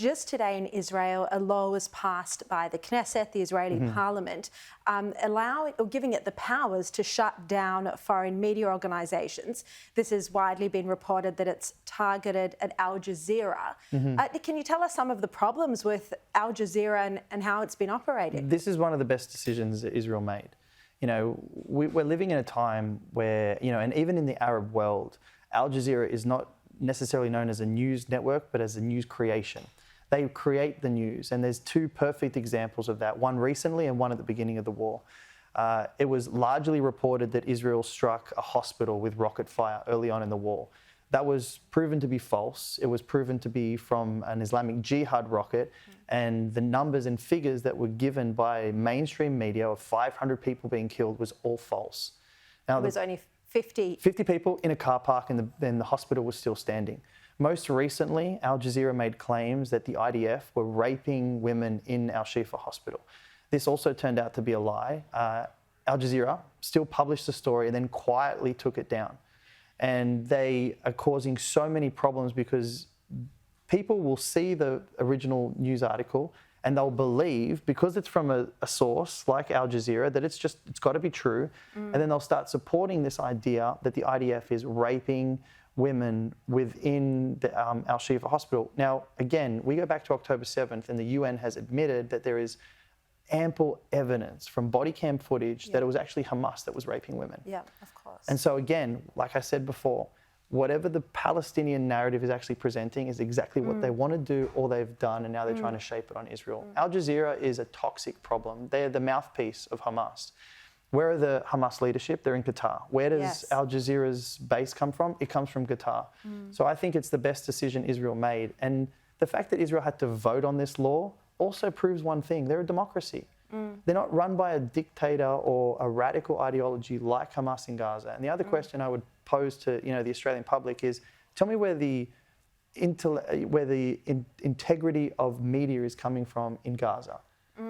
just today in Israel, a law was passed by the Knesset, the Israeli parliament, allowing or giving it the powers to shut down foreign media organisations. This has widely been reported that it's targeted at Al Jazeera. Can you tell us some of the problems with Al Jazeera and how it's been operating? This is one of the best decisions that Israel made. You know, we're living in a time where, you know, and even in the Arab world, Al Jazeera is not necessarily known as a news network, but as a news creation. They create the news, and there's two perfect examples of that, one recently and one at the beginning of the war. It was largely reported that Israel struck a hospital with rocket fire early on in the war. That was proven to be false. It was proven to be from an Islamic Jihad rocket, and the numbers and figures that were given by mainstream media of 500 people being killed was all false. Now, It was only 50 people in a car park, and then the hospital was still standing. Most recently, Al Jazeera made claims that the IDF were raping women in Al Shifa Hospital. This also turned out to be a lie. Al Jazeera still published the story and then quietly took it down. And they are causing so many problems because people will see the original news article and they'll believe, because it's from a source like Al Jazeera, that it's got to be true. And then they'll start supporting this idea that the IDF is raping women within the Al Shifa Hospital. Now, again, we go back to October 7th, and the UN has admitted that there is ample evidence from body cam footage that it was actually Hamas that was raping women. Yeah, of course. And so again, like I said before, whatever the Palestinian narrative is actually presenting is exactly what they want to do or they've done, and now they're trying to shape it on Israel. Al Jazeera is a toxic problem. They're the mouthpiece of Hamas. Where are the Hamas leadership? They're in Qatar. Where does Al Jazeera's base come from? It comes from Qatar. So I think it's the best decision Israel made. And the fact that Israel had to vote on this law also proves one thing: they're a democracy. They're not run by a dictator or a radical ideology like Hamas in Gaza. And the other question I would pose to the Australian public is, tell me where the integrity of media is coming from in Gaza.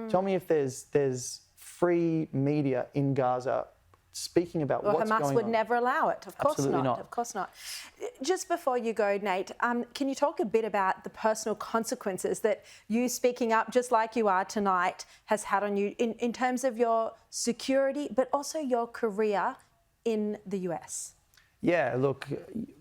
Tell me if there's free media in Gaza speaking about what's going on. Hamas would never allow it. Of course Absolutely not. Of course not. Just before you go, Nate, can you talk a bit about the personal consequences that you speaking up, just like you are tonight, has had on you in terms of your security, but also your career in the US? Yeah, look,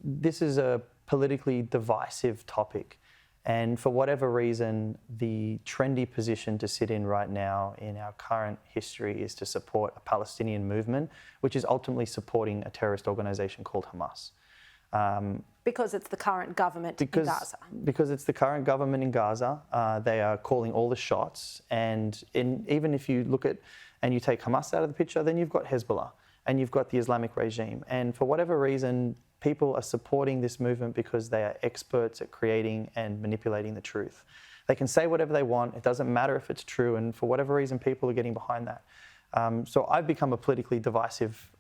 this is a politically divisive topic. And for whatever reason, the trendy position to sit in right now in our current history is to support a Palestinian movement, which is ultimately supporting a terrorist organisation called Hamas. Because it's the current government in Gaza. Because it's the current government in Gaza. They are calling all the shots. And even if you look at and you take Hamas out of the picture, then you've got Hezbollah and you've got the Islamic regime. And for whatever reason, people are supporting this movement because they are experts at creating and manipulating the truth. They can say whatever they want. It doesn't matter if it's true. And for whatever reason, people are getting behind that. So I've become a politically divisive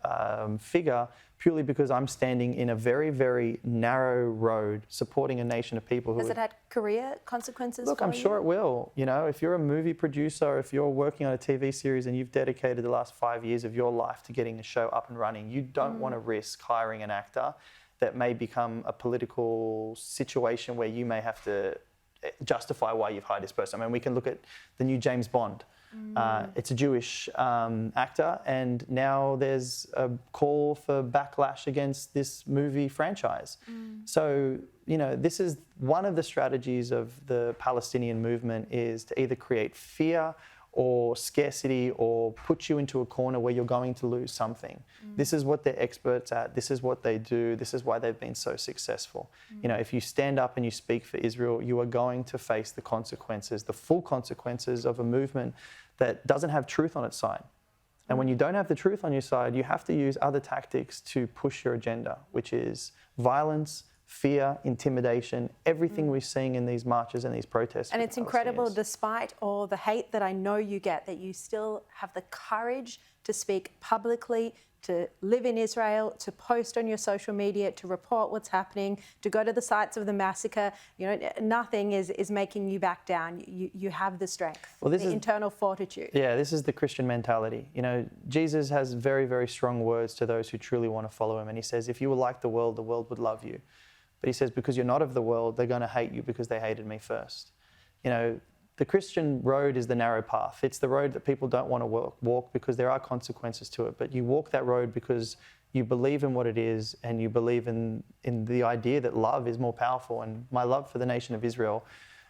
figure purely because I'm standing in a very, very narrow road supporting a nation of people who... Has it had career consequences Look, for I'm sure it will. You know, if you're a movie producer, if you're working on a TV series and you've dedicated the last 5 years of your life to getting a show up and running, you don't want to risk hiring an actor that may become a political situation where you may have to justify why you've hired this person. I mean, we can look at the new James Bond. It's a Jewish actor, and now there's a call for backlash against this movie franchise. So, this is one of the strategies of the Palestinian movement, is to either create fear or scarcity or put you into a corner where you're going to lose something. This is what they're experts at. This is what they do. This is why they've been so successful. If you stand up and you speak for Israel, you are going to face the consequences, the full consequences of a movement that doesn't have truth on its side. And when you don't have the truth on your side, you have to use other tactics to push your agenda, which is violence, fear, intimidation, everything we're seeing in these marches and these protests. And it's incredible, despite all the hate that I know you get, that you still have the courage to speak publicly, to live in Israel, to post on your social media, to report what's happening, to go to the sites of the massacre. Nothing is making you back down. You have the strength, the internal fortitude. Yeah, this is the Christian mentality. Jesus has very, very strong words to those who truly want to follow him. And he says, if you were like the world would love you. But he says, because you're not of the world, they're going to hate you because they hated me first. you know, the Christian road is the narrow path. It's the road that people don't want to walk because there are consequences to it. But you walk that road because you believe in what it is, and you believe in the idea that love is more powerful. And my love for the nation of Israel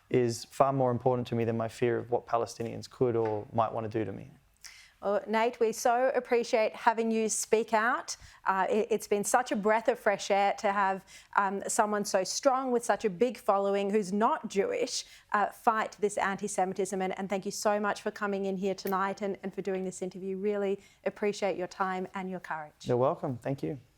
is far more important to me than my fear of what Palestinians could or might want to do to me. Well, Nate, we so appreciate having you speak out. It's been such a breath of fresh air to have someone so strong with such a big following who's not Jewish fight this anti-Semitism. And thank you so much for coming in here tonight and for doing this interview. Really appreciate your time and your courage. You're welcome. Thank you.